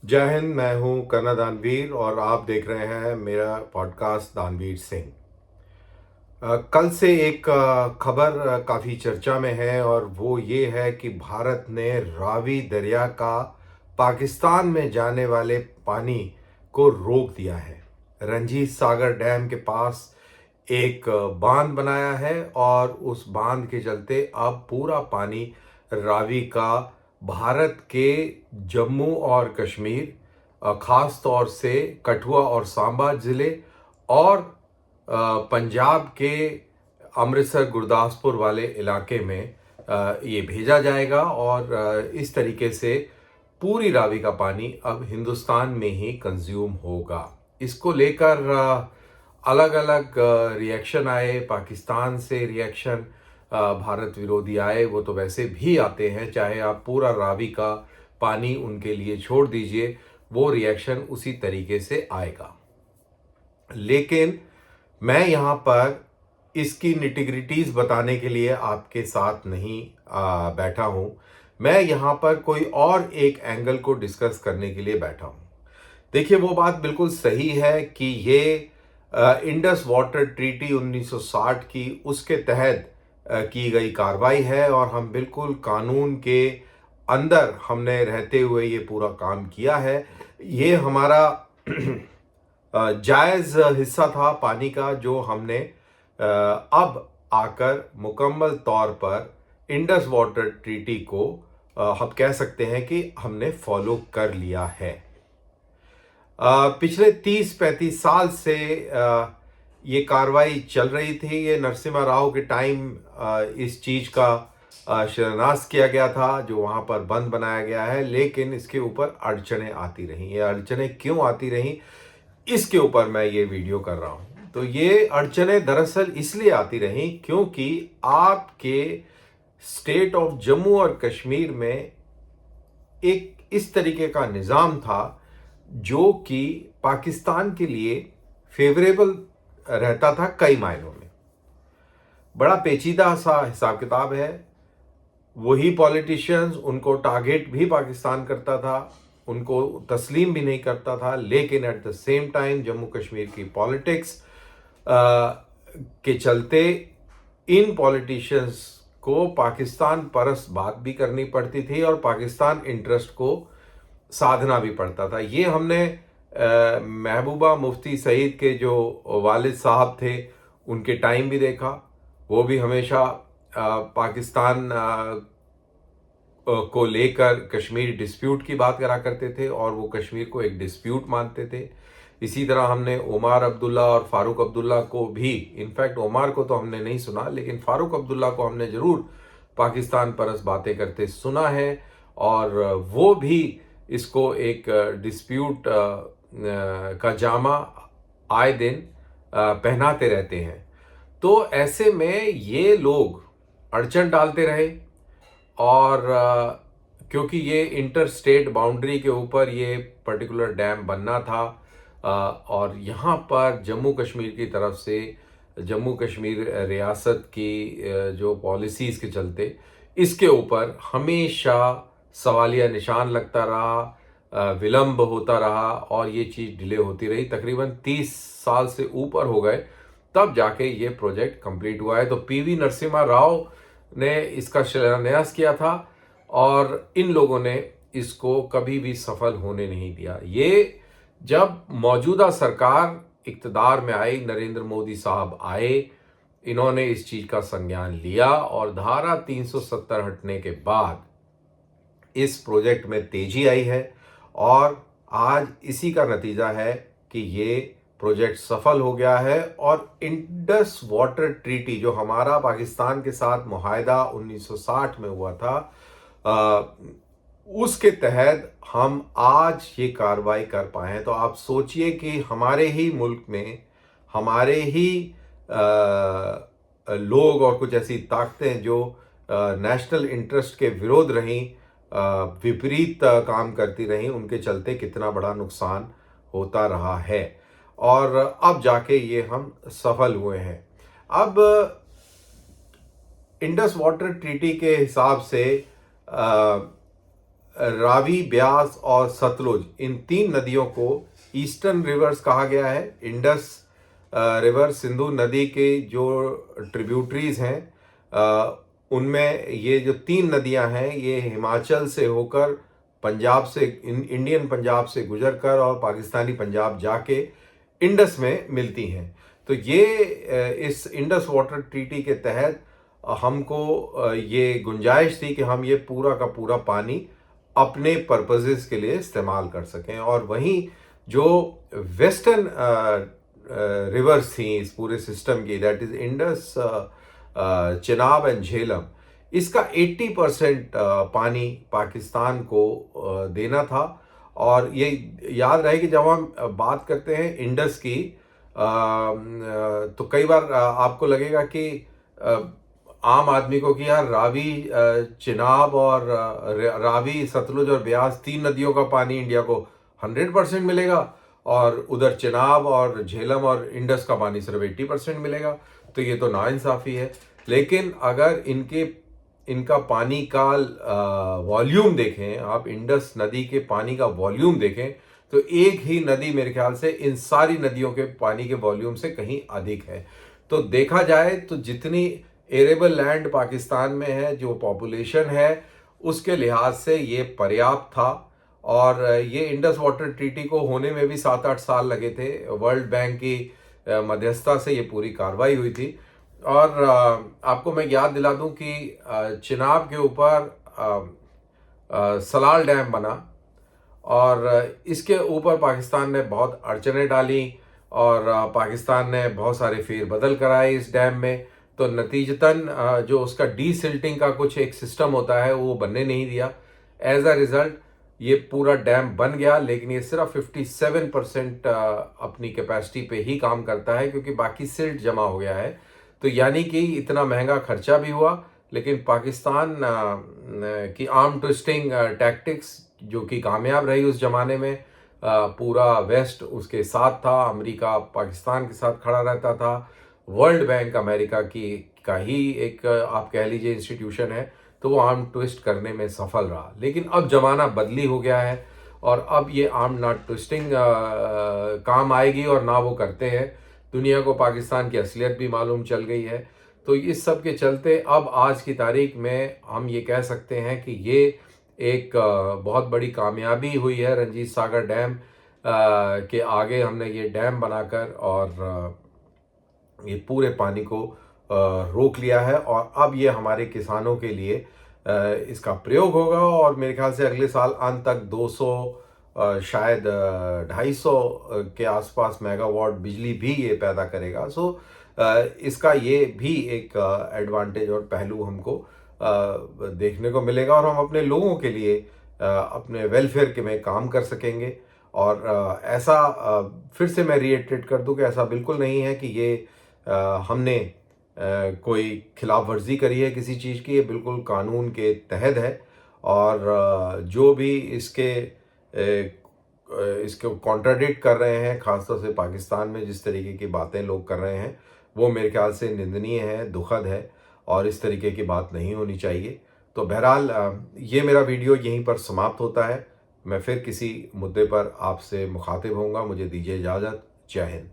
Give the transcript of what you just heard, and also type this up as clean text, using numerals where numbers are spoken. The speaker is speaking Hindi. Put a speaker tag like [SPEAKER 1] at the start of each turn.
[SPEAKER 1] जय हिंद। मैं हूं कन्ना दानवीर और आप देख रहे हैं मेरा पॉडकास्ट दानवीर सिंह। कल से एक खबर काफ़ी चर्चा में है और वो ये है कि भारत ने रावी दरिया का पाकिस्तान में जाने वाले पानी को रोक दिया है। रंजीत सागर डैम के पास एक बांध बनाया है और उस बांध के चलते अब पूरा पानी रावी का भारत के जम्मू और कश्मीर, ख़ास तौर से कठुआ और सांबा ज़िले और पंजाब के अमृतसर गुरदासपुर वाले इलाके में ये भेजा जाएगा और इस तरीके से पूरी रावी का पानी अब हिंदुस्तान में ही कंज्यूम होगा। इसको लेकर अलग अलग रिएक्शन आए। पाकिस्तान से रिएक्शन भारत विरोधी आए, वो तो वैसे भी आते हैं, चाहे आप पूरा रावी का पानी उनके लिए छोड़ दीजिए, वो रिएक्शन उसी तरीके से आएगा। लेकिन मैं यहाँ पर इसकी निटिग्रिटीज़ बताने के लिए आपके साथ नहीं बैठा हूँ। मैं यहाँ पर कोई और एक एंगल को डिस्कस करने के लिए बैठा हूँ। देखिए, वो बात बिल्कुल सही है कि ये इंडस वाटर ट्रीटी 1960 की उसके तहत की गई कार्रवाई है और हम बिल्कुल कानून के अंदर हमने रहते हुए ये पूरा काम किया है। ये हमारा जायज़ हिस्सा था पानी का, जो हमने अब आकर मुकम्मल तौर पर इंडस वाटर ट्रीटी को हम कह सकते हैं कि हमने फॉलो कर लिया है। पिछले 30-35 साल से ये कार्रवाई चल रही थी। ये नरसिम्हा राव के टाइम इस चीज़ का शिलान्यास किया गया था, जो वहाँ पर बंद बनाया गया है, लेकिन इसके ऊपर अड़चनें आती रहीं। ये अड़चनें क्यों आती रहीं, इसके ऊपर मैं ये वीडियो कर रहा हूँ। तो ये अड़चनें दरअसल इसलिए आती रहीं क्योंकि आपके स्टेट ऑफ जम्मू और कश्मीर में एक इस तरीके का निज़ाम था जो कि पाकिस्तान के लिए फेवरेबल रहता था कई मायनों में। बड़ा पेचीदा सा हिसाब किताब है। वही पॉलिटिशियंस, उनको टारगेट भी पाकिस्तान करता था, उनको तस्लीम भी नहीं करता था, लेकिन at the same time Jammu Kashmir की पॉलिटिक्स के चलते इन पॉलिटिशियंस को पाकिस्तान परस्त बात भी करनी पड़ती थी और पाकिस्तान इंटरेस्ट को साधना भी पड़ता था। ये हमने महबूबा मुफ्ती सईद के जो वालिद साहब थे उनके टाइम भी देखा। वो भी हमेशा पाकिस्तान को लेकर कश्मीर डिस्प्यूट की बात करा करते थे और वो कश्मीर को एक डिस्प्यूट मानते थे। इसी तरह हमने उमर अब्दुल्ला और फ़ारूक अब्दुल्ला को भी, इनफैक्ट उमर को तो हमने नहीं सुना, लेकिन फ़ारूक अब्दुल्ला को हमने ज़रूर पाकिस्तान परस्त बातें करते सुना है और वो भी इसको एक डिस्प्यूट का जामा आए दिन पहनाते रहते हैं। तो ऐसे में ये लोग अड़चन डालते रहे और क्योंकि ये इंटर स्टेट बाउंड्री के ऊपर ये पर्टिकुलर डैम बनना था और यहाँ पर जम्मू कश्मीर की तरफ से, जम्मू कश्मीर रियासत की जो पॉलिसीज़ के चलते इसके ऊपर हमेशा सवालिया निशान लगता रहा, विलंब होता रहा और ये चीज़ डिले होती रही। तकरीबन 30 साल से ऊपर हो गए तब जाके ये प्रोजेक्ट कंप्लीट हुआ है। तो पीवी नरसिम्हा राव ने इसका शिलान्यास किया था और इन लोगों ने इसको कभी भी सफल होने नहीं दिया। ये जब मौजूदा सरकार इक़्तिदार में आई, नरेंद्र मोदी साहब आए, इन्होंने इस चीज़ का संज्ञान लिया और धारा 370 हटने के बाद इस प्रोजेक्ट में तेजी आई है और आज इसी का नतीजा है कि ये प्रोजेक्ट सफल हो गया है। और इंडस वाटर ट्रीटी जो हमारा पाकिस्तान के साथ मुआहदा 1960 में हुआ था, उसके तहत हम आज ये कार्रवाई कर पाए हैं। तो आप सोचिए कि हमारे ही मुल्क में हमारे ही लोग और कुछ ऐसी ताकतें जो नेशनल इंटरेस्ट के विरोध रहीं, विपरीत काम करती रहीं, उनके चलते कितना बड़ा नुकसान होता रहा है और अब जाके ये हम सफल हुए हैं। अब इंडस वाटर ट्रीटी के हिसाब से रावी, ब्यास और सतलुज, इन 3 नदियों को ईस्टर्न रिवर्स कहा गया है। इंडस रिवर, सिंधु नदी के जो ट्रिब्यूटरीज हैं, उनमें ये जो 3 नदियां हैं, ये हिमाचल से होकर पंजाब से, इंडियन पंजाब से गुजरकर और पाकिस्तानी पंजाब जाके इंडस में मिलती हैं। तो ये इस इंडस वाटर ट्रीटी के तहत हमको ये गुंजाइश थी कि हम ये पूरा का पूरा पानी अपने पर्पसेस के लिए इस्तेमाल कर सकें। और वहीं जो वेस्टर्न रिवर्स थी इस पूरे सिस्टम की, that is Indus, Chenab and Jhelum, इसका 80% पानी पाकिस्तान को देना था। और ये याद रहे कि जब हम बात करते हैं इंडस की, तो कई बार आपको लगेगा कि आम आदमी को कि यार रावी, चिनाब और रावी, सतलुज और ब्यास, 3 नदियों का पानी इंडिया को 100% मिलेगा और उधर चिनाब और झेलम और इंडस का पानी सिर्फ 80% मिलेगा। तो ये तो नाइंसाफ़ी है। लेकिन अगर इनका पानी का वॉल्यूम देखें, आप इंडस नदी के पानी का वॉल्यूम देखें, तो एक ही नदी मेरे ख्याल से इन सारी नदियों के पानी के वॉल्यूम से कहीं अधिक है। तो देखा जाए तो जितनी एरेबल लैंड पाकिस्तान में है, जो पॉपुलेशन है, उसके लिहाज से ये पर्याप्त था। और ये इंडस वाटर ट्रीटी को होने में भी 7-8 साल लगे थे। वर्ल्ड बैंक की मध्यस्थता से ये पूरी कार्रवाई हुई थी। और आपको मैं याद दिला दूं कि चिनाब के ऊपर सलाल डैम बना और इसके ऊपर पाकिस्तान ने बहुत अड़चनें डाली और पाकिस्तान ने बहुत सारे फेरबदल कराए इस डैम में। तो नतीजतन जो उसका डीसिल्टिंग का कुछ एक सिस्टम होता है वो बनने नहीं दिया। एज अ रिज़ल्ट ये पूरा डैम बन गया, लेकिन ये सिर्फ 57% अपनी कैपेसिटी पे ही काम करता है, क्योंकि बाकी सिल्ट जमा हो गया है। तो यानी कि इतना महंगा खर्चा भी हुआ, लेकिन पाकिस्तान की आर्म ट्विस्टिंग टैक्टिक्स जो कि कामयाब रही उस ज़माने में, पूरा वेस्ट उसके साथ था, अमेरिका पाकिस्तान के साथ खड़ा रहता था, वर्ल्ड बैंक अमेरिका का ही एक आप कह लीजिए इंस्टीट्यूशन है, तो वो आर्म ट्विस्ट करने में सफल रहा। लेकिन अब ज़माना बदली हो गया है और अब ये आर्म नॉट ट्विस्टिंग काम आएगी और ना वो करते हैं। दुनिया को पाकिस्तान की असलियत भी मालूम चल गई है। तो इस सब के चलते अब आज की तारीख में हम ये कह सकते हैं कि ये एक बहुत बड़ी कामयाबी हुई है रंजीत सागर डैम के आगे। हमने ये डैम बनाकर और ये पूरे पानी को रोक लिया है और अब ये हमारे किसानों के लिए इसका प्रयोग होगा। और मेरे ख्याल से अगले साल अंत तक 200 शायद 250 के आसपास मेगावाट बिजली भी ये पैदा करेगा। सो इसका ये भी एक एडवांटेज और पहलू हमको देखने को मिलेगा और हम अपने लोगों के लिए अपने वेलफेयर के में काम कर सकेंगे। और ऐसा फिर से मैं रिएटरेट कर दूं कि ऐसा बिल्कुल नहीं है कि ये हमने कोई खिलाफ वर्जी करी है किसी चीज़ की। ये बिल्कुल कानून के तहत है और जो भी इसको कॉन्ट्राडिक्ट कर रहे हैं, ख़ासतौर से पाकिस्तान में जिस तरीके की बातें लोग कर रहे हैं, वो मेरे ख्याल से निंदनीय है, दुखद है और इस तरीके की बात नहीं होनी चाहिए। तो बहरहाल ये मेरा वीडियो यहीं पर समाप्त होता है। मैं फिर किसी मुद्दे पर आपसे मुखातिब होऊंगा। मुझे दीजिए इजाज़त। जय हिंद।